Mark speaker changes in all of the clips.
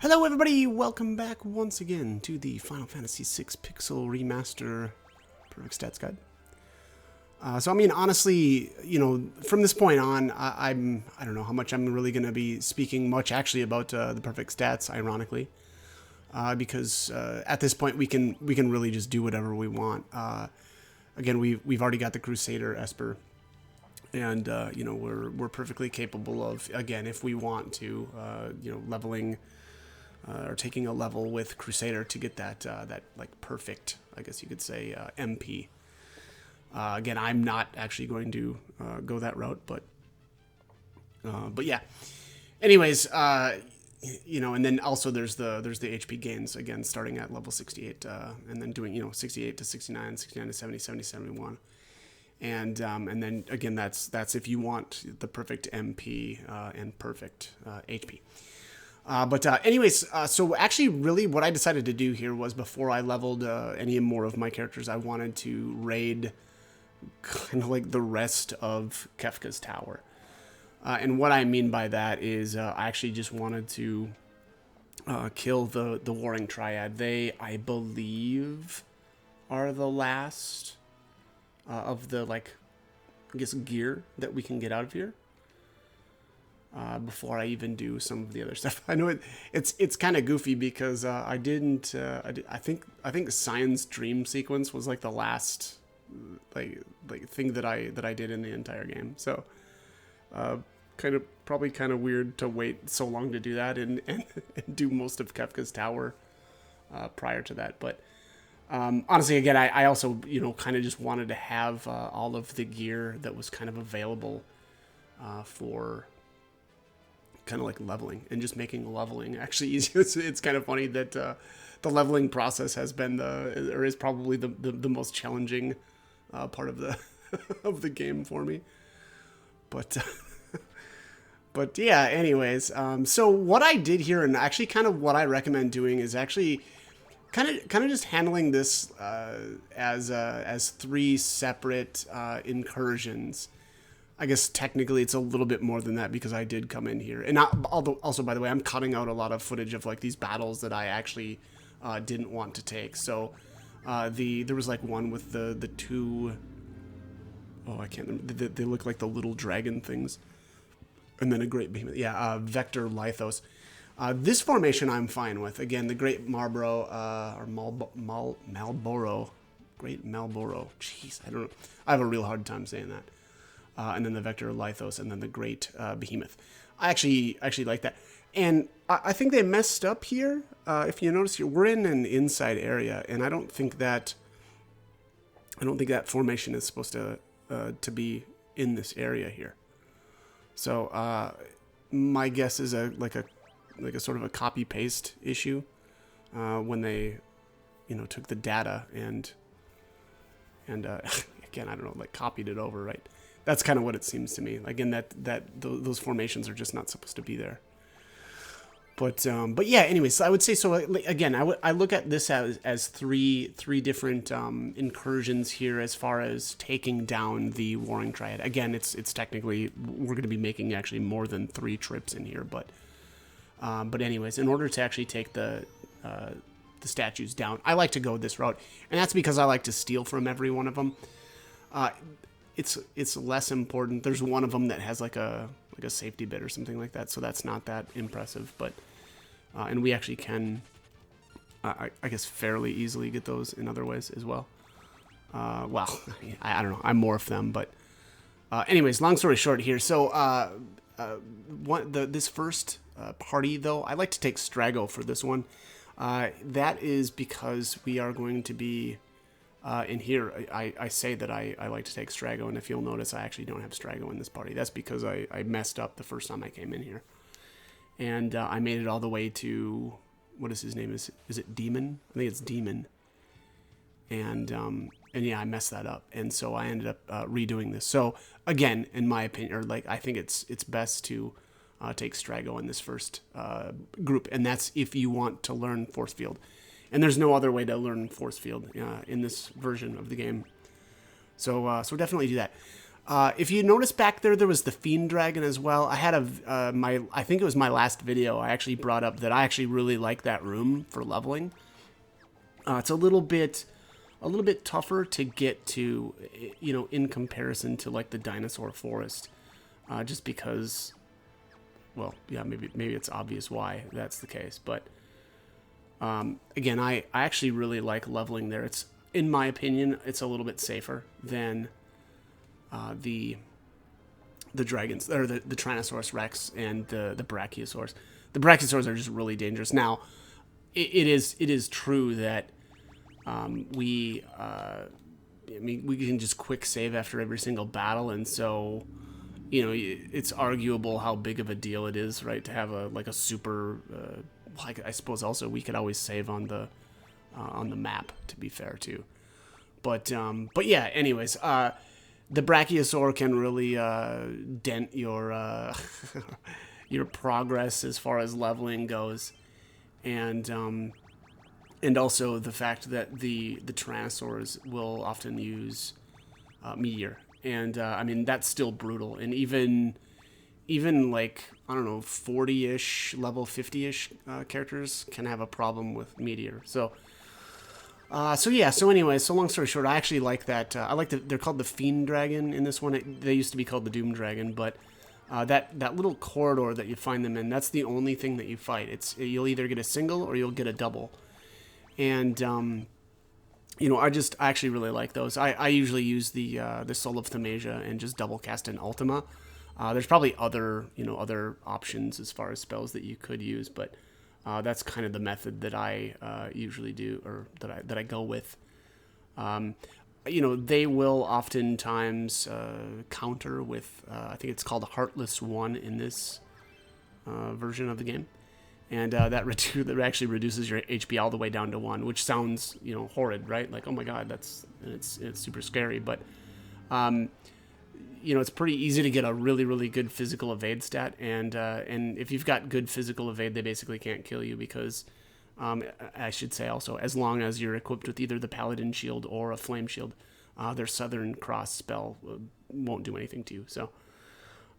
Speaker 1: Hello everybody, welcome back once again to the Final Fantasy VI Pixel Remaster Perfect Stats Guide. So I mean, honestly, from this point on, I don't know how much I'm really going to be speaking much actually about the Perfect Stats, ironically. Because at this point we can really just do whatever we want. Again, we've already got the Crusader Esper. And, we're perfectly capable of, again, if we want to, leveling or taking a level with Crusader to get that like perfect, I guess you could say, MP. Again, I'm not actually going to go that route, but yeah. Anyways, and then also there's the HP gains again, starting at level 68, and then doing 68 to 69, 69 to 70, 70 71. And then again, that's if you want the perfect MP and perfect HP. Anyways, so actually, really, what I decided to do here was before I leveled any more of my characters, I wanted to raid kind of like the rest of Kefka's Tower. And what I mean by that is I actually just wanted to kill the Warring Triad. They, I believe, are the last of the, I guess, gear that we can get out of here. Before I even do some of the other stuff. I know it's kind of goofy because I think Cyan's dream sequence was like the last like thing that I did in the entire game. So probably kind of weird to wait so long to do that and do most of Kefka's Tower prior to that. But honestly, again, I also kind of just wanted to have all of the gear that was kind of available for kind of like leveling and just making leveling actually easy. It's kind of funny that the leveling process has been is probably the most challenging part of the of the game for me. But yeah, anyways, so what I did here, and actually kind of what I recommend doing, is actually kind of just handling this as three separate incursions. I guess technically it's a little bit more than that because I did come in here. And also, by the way, I'm cutting out a lot of footage of like these battles that I actually didn't want to take. So there was like one with the two, I can't remember. They look like the little dragon things. And then a great behemoth. Yeah, Vector Lithos. This formation I'm fine with. Again, the Great Marlboro, or Malboro. Great Malboro. Jeez, I don't know. I have a real hard time saying that. And then the Vector Lithos, and then the Great Behemoth. I actually like that. And I think they messed up here. If you notice here, we're in an inside area, and I don't think that formation is supposed to be in this area here. So my guess is a sort of a copy paste issue when they took the data and again, I don't know, like copied it over, right? That's kind of what it seems to me. Again, those formations are just not supposed to be there. But yeah. Anyways, so I would say so. Again, I look at this as three different incursions here as far as taking down the Warring Triad. Again, it's technically we're going to be making actually more than 3 trips in here, but anyways, in order to actually take the statues down, I like to go this route, and that's because I like to steal from every one of them. It's less important. There's one of them that has like a safety bit or something like that, so that's not that impressive. But and we actually can, I guess, fairly easily get those in other ways as well. Well, I don't know. I morph them, but anyways, long story short here. So this first party though, I like to take Strago for this one. That is because we are going to be. In here, I say that I like to take Strago, and if you'll notice, I actually don't have Strago in this party. That's because I messed up the first time I came in here. And I made it all the way to, what is his name? Is it Demon? I think it's Demon. And yeah, I messed that up. And so I ended up redoing this. So again, in my opinion, or I think it's best to take Strago in this first group. And that's if you want to learn Force Field. And there's no other way to learn Force Field in this version of the game. So definitely do that. If you notice back there, there was the Fiend dragon as well. I had I think it was my last video, I actually brought up that I actually really like that room for leveling. It's a little bit tougher to get to, you know, in comparison to like the dinosaur forest, just because, well, yeah, maybe it's obvious why that's the case, but again, I actually really like leveling there. It's, in my opinion, it's a little bit safer than the dragons, or the Tyrannosaurus Rex and the Brachiosaurs. The Brachiosaurs are just really dangerous. Now, it is true that I mean, we can just quick save after every single battle, and so, you know, it's arguable how big of a deal it is, right, to have a super. Like, I suppose also we could always save on the map, to be fair too. But yeah. Anyways, the Brachiosaur can really dent your your progress as far as leveling goes, and also the fact that the Tyrannosaurs will often use Meteor, and I mean, that's still brutal, and even like, I don't know, 40-ish, level 50-ish characters can have a problem with Meteor. So yeah. So anyway, so long story short, I actually like that. I like they're called the Fiend Dragon in this one. They used to be called the Doom Dragon, but that little corridor that you find them in, that's the only thing that you fight. You'll either get a single or you'll get a double. And you know, I actually really like those. I usually use the Soul of Thaumasia and just double cast an Ultima. There's probably other options as far as spells that you could use, but that's kind of the method that I usually do, or that I go with. You know, they will oftentimes counter with, I think it's called Heartless One in this version of the game, and that actually reduces your HP all the way down to 1, which sounds, you know, horrid, right? Like, oh my god, it's super scary, but you know, it's pretty easy to get a really good physical evade stat, and if you've got good physical evade, they basically can't kill you, because I should say also, as long as you're equipped with either the Paladin Shield or a Flame Shield, their Southern Cross spell won't do anything to you. So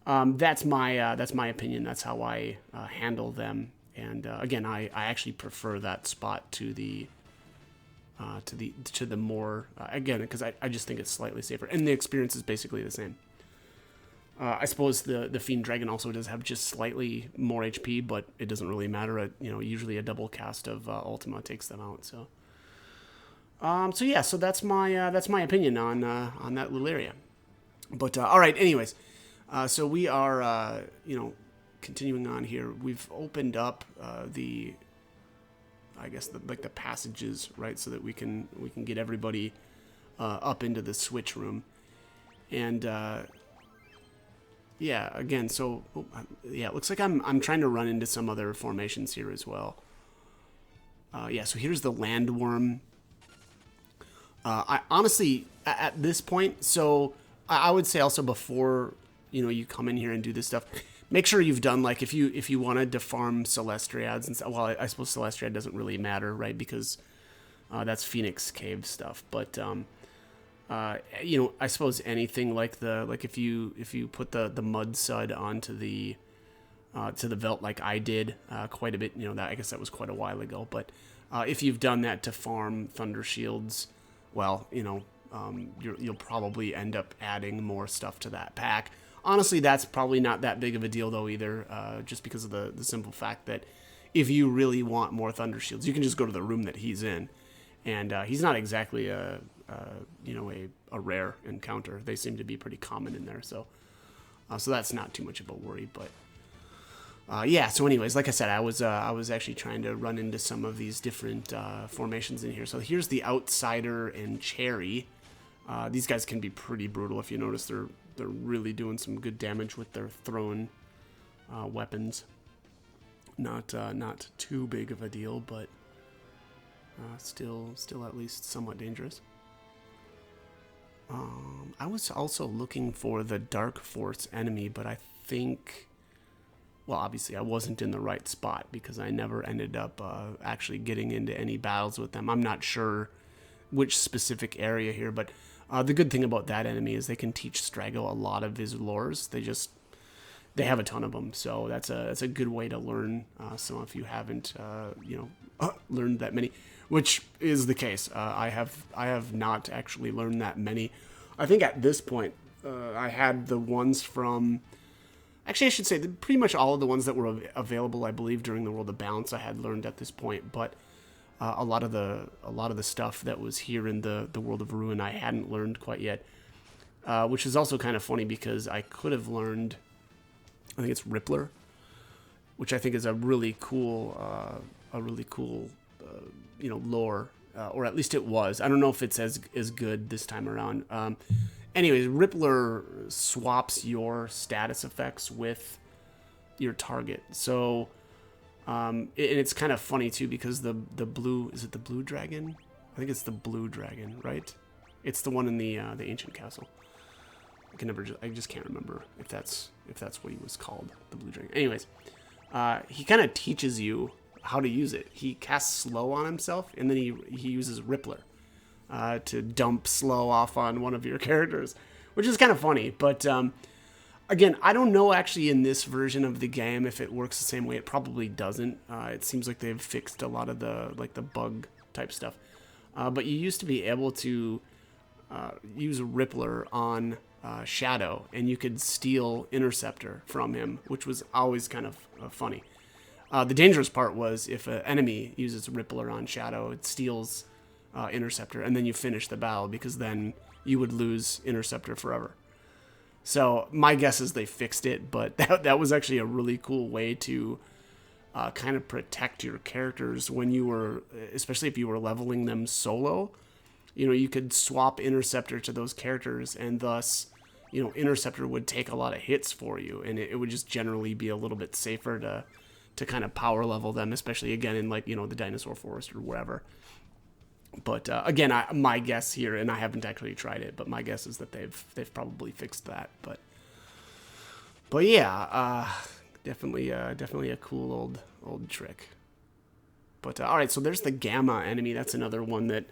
Speaker 1: that's my opinion. That's how I handle them. And again, I actually prefer that spot to the more again, because I just think it's slightly safer, and the experience is basically the same. I suppose the Fiend Dragon also does have just slightly more HP, but it doesn't really matter. You know, usually a double cast of Ultima takes them out. So, so yeah, so that's my opinion on that little area. But all right, anyways, so we are you know, continuing on here. We've opened up the, I guess, the passages, right, so that we can get everybody up into the switch room, and yeah, again, so yeah, it looks like I'm trying to run into some other formations here as well. Yeah, so here's the landworm. I honestly, at this point, so I would say also, before, you know, you come in here and do this stuff, make sure you've done, like, if you wanted to farm Celestriads and stuff. Well, I suppose Celestriad doesn't really matter, right? Because that's Phoenix Cave stuff. But you know, I suppose anything like if you put the Mud Sud onto the to the Velt, like I did quite a bit. You know, that, I guess that was quite a while ago. But if you've done that to farm Thunder Shields, well, you know, you'll probably end up adding more stuff to that pack. Honestly, that's probably not that big of a deal, though, either, just because of the simple fact that if you really want more Thunder Shields, you can just go to the room that he's in, and he's not exactly you know, a rare encounter. They seem to be pretty common in there, so that's not too much of a worry. But yeah, so anyways, like I said, I was actually trying to run into some of these different formations in here. So here's the Outsider and Cherry. These guys can be pretty brutal. If you notice, they're really doing some good damage with their thrown weapons. Not too big of a deal, but still at least somewhat dangerous. I was also looking for the Dark Force enemy, but I think, well, obviously I wasn't in the right spot, because I never ended up actually getting into any battles with them. I'm not sure which specific area here, but The good thing about that enemy is they can teach Strago a lot of his lores. They have a ton of them, so that's a good way to learn some if you haven't learned that many, which is the case. I have not actually learned that many. I think at this point I had the ones from. Actually, I should say that pretty much all of the ones that were available, I believe, during the World of Balance, I had learned at this point. But a lot of the stuff that was here in the World of Ruin, I hadn't learned quite yet, which is also kind of funny because I could have learned. I think it's Rippler, which I think is a really cool lore, or at least it was. I don't know if it's as good this time around. Anyways, Rippler swaps your status effects with your target. So, and it's kind of funny too because the blue, is it the blue dragon? I think it's the blue dragon, right? It's the one in the ancient castle. I just can't remember if that's what he was called, the blue dragon. Anyways, he kind of teaches you how to use it. He casts slow on himself, and then he uses Rippler. To dump slow off on one of your characters, which is kind of funny. But again, I don't know actually in this version of the game if it works the same way. It probably doesn't. It seems like they've fixed a lot of the bug type stuff. But you used to be able to use a Rippler on Shadow, and you could steal Interceptor from him, which was always kind of funny. The dangerous part was if an enemy uses Rippler on Shadow, it steals Interceptor, and then you finish the battle because then you would lose Interceptor forever. So my guess is they fixed it, but that was actually a really cool way to kind of protect your characters when you were, especially if you were leveling them solo. You could swap Interceptor to those characters, and thus, Interceptor would take a lot of hits for you, and it would just generally be a little bit safer to kind of power level them, especially again in the Dinosaur Forest or wherever. But again, my guess here, and I haven't actually tried it, but my guess is that they've probably fixed that. But yeah, definitely a cool old trick. But all right, so there's the Gamma enemy. That's another one that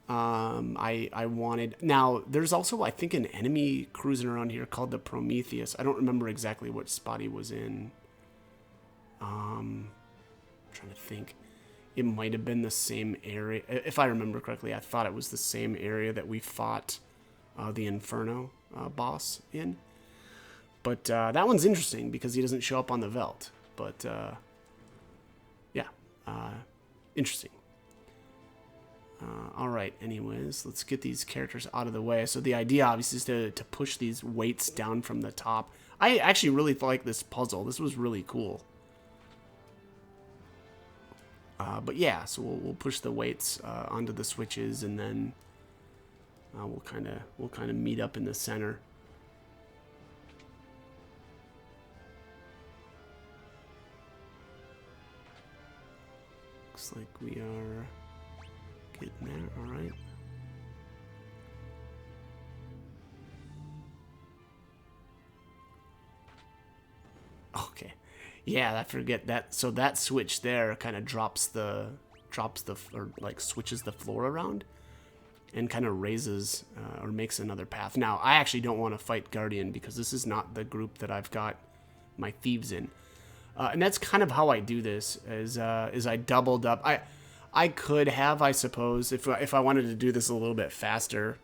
Speaker 1: I wanted. Now there's also I think an enemy cruising around here called the Prometheus. I don't remember exactly what spot he was in. I'm trying to think. It might have been the same area. If I remember correctly, I thought it was the same area that we fought the Inferno boss in. But that one's interesting because he doesn't show up on the Veld. But yeah, interesting. All right, anyways, let's get these characters out of the way. So the idea, obviously, is to push these weights down from the top. I actually really like this puzzle. This was really cool. But yeah, so we'll push the weights onto the switches, and then we'll kind of meet up in the center. Looks like we are getting there. All right. Okay. Yeah, I forget that. So that switch there kind of switches the floor around and kind of raises or makes another path. Now, I actually don't want to fight Guardian because this is not the group that I've got my thieves in. And that's kind of how I do this is I doubled up. I could have, I suppose, if I wanted to do this a little bit faster,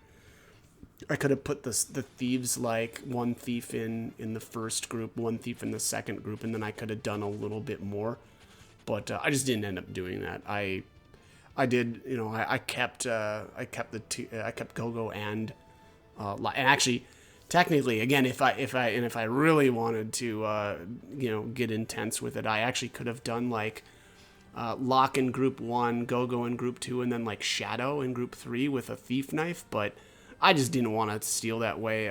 Speaker 1: I could have put the thieves, like one thief in the first group, one thief in the second group, and then I could have done a little bit more. But I just didn't end up doing that. I did, I kept Gogo and actually, technically, again, if I really wanted to, get intense with it, I actually could have done like Locke in group 1, Gogo in group 2, and then like Shadow in group 3 with a thief knife, but I just didn't want to steal that way.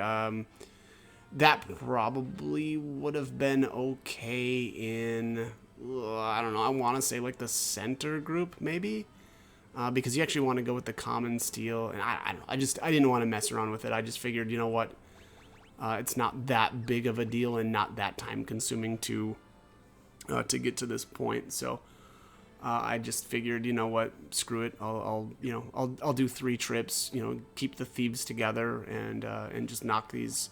Speaker 1: That probably would have been okay in, I don't know, I want to say like the center group maybe, because you actually want to go with the common steel, and I don't know, I didn't want to mess around with it. I just figured, you know what, it's not that big of a deal and not that time consuming to get to this point. So I just figured, you know what, screw it. I'll do 3 trips. You know, keep the thieves together and just knock these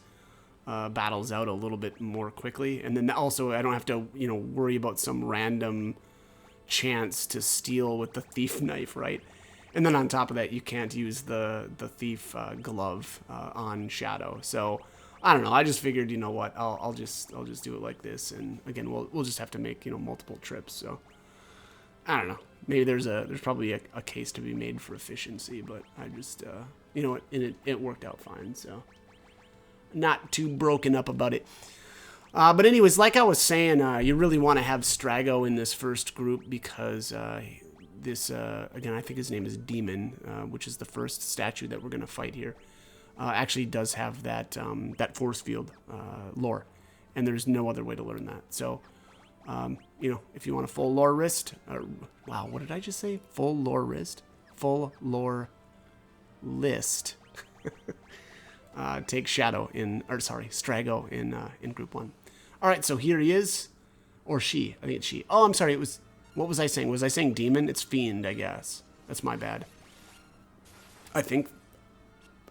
Speaker 1: battles out a little bit more quickly. And then also I don't have to, you know, worry about some random chance to steal with the thief knife, right? And then on top of that, you can't use the thief glove on Shadow. So I don't know. I just figured, you know what, I'll just do it like this. And again, we'll just have to make, you know, multiple trips. So I don't know. Maybe there's probably a case to be made for efficiency, but I just you know, it worked out fine. So not too broken up about it. But anyways, like I was saying, you really want to have Strago in this first group because this, again, I think his name is Demon, which is the first statue that we're going to fight here, actually does have that force field lore, and there's no other way to learn that. So, you know, if you want a full lore list, wow, what did I just say? Full lore list? Full lore list. Take Shadow Strago in group 1. All right, so here he is, or she. I think it's she. Oh, I'm sorry. It was. What was I saying? Was I saying demon? It's fiend, I guess. That's my bad. I think.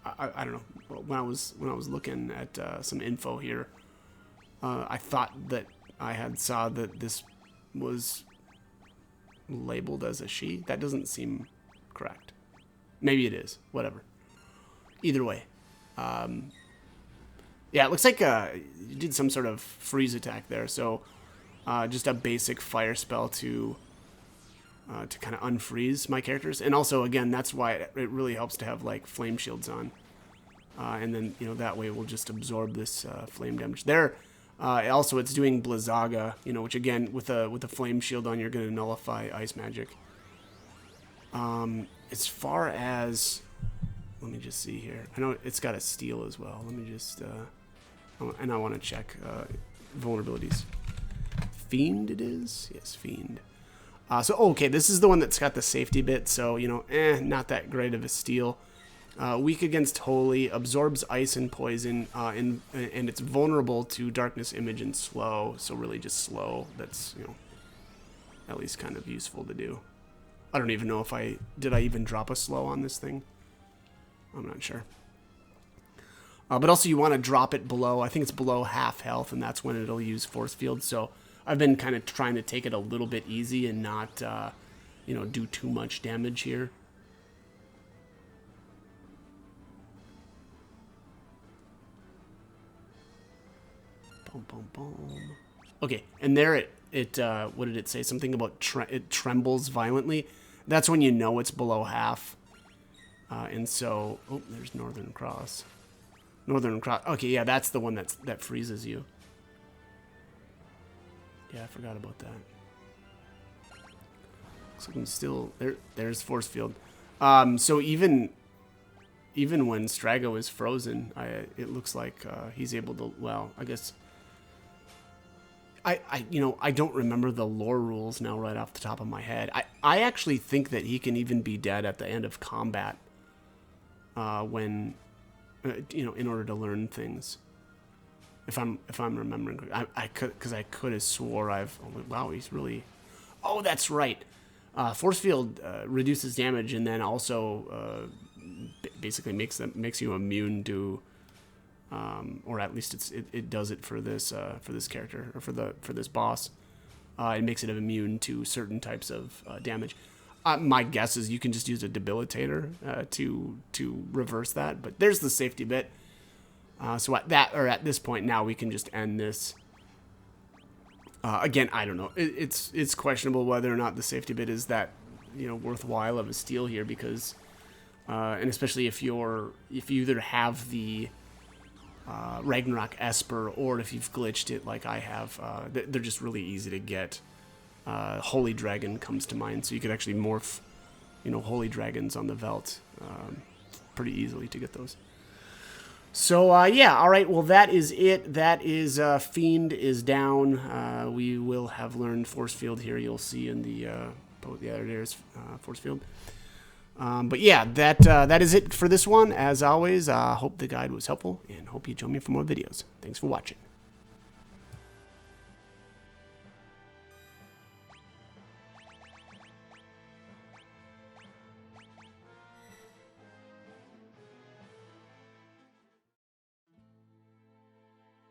Speaker 1: I don't know. When I was looking at some info here, I thought that I had saw that this was labeled as a she. That doesn't seem correct. Maybe it is. Whatever. Either way. Yeah, it looks like you did some sort of freeze attack there. So just a basic fire spell to kind of unfreeze my characters. And also, again, that's why it really helps to have like flame shields on. And then, you know, that way we'll just absorb this flame damage. There, also it's doing Blizzaga, you know, which again, with a flame shield on, you're going to nullify ice magic. As far as, let me just see here. I know it's got a steal as well. Let me just, and I want to check vulnerabilities. Fiend it is? Yes, Fiend. So, okay, this is the one that's got the safety bit, so, you know, not that great of a steal. Weak against Holy, absorbs ice and poison, and it's vulnerable to Darkness Image and Slow, so really just Slow. That's, you know, at least kind of useful to do. I don't even know if did I even drop a Slow on this thing? I'm not sure. But also you want to drop it below, I think it's below half health, and that's when it'll use Force Field, so I've been kind of trying to take it a little bit easy and not, you know, do too much damage here. Boom, boom, boom. Okay, and there it what did it say? Something about it trembles violently. That's when you know it's below half. And so, oh, there's Northern Cross. Northern Cross. Okay, yeah, that's the one that freezes you. Yeah, I forgot about that. Looks like I'm still there. There's Force Field. So even when Strago is frozen, it looks like he's able to. Well, I guess. You know, I don't remember the lore rules now right off the top of my head. I actually think that he can even be dead at the end of combat. When, you know, in order to learn things. If I'm remembering, I could have swore oh, wow, he's really, oh, that's right. Force Field reduces damage and then also basically makes you immune to, or at least it does it for this character or for this boss. It makes it immune to certain types of damage. My guess is you can just use a debilitator to reverse that, but there's the safety bit. So at this point now we can just end this. Again, I don't know. It's questionable whether or not the safety bit is that, you know, worthwhile of a steal here because, and especially if you either have the Ragnarok Esper or if you've glitched it like I have, they're just really easy to get. Holy Dragon comes to mind, so you could actually morph, you know, Holy Dragons on the Velt pretty easily to get those. So, yeah, all right, well, that is it. That is Fiend is down. We will have learned Force Field here. You'll see in the there's Force Field. But, yeah, that is it for this one. As always, hope the guide was helpful, and hope you join me for more videos. Thanks for watching.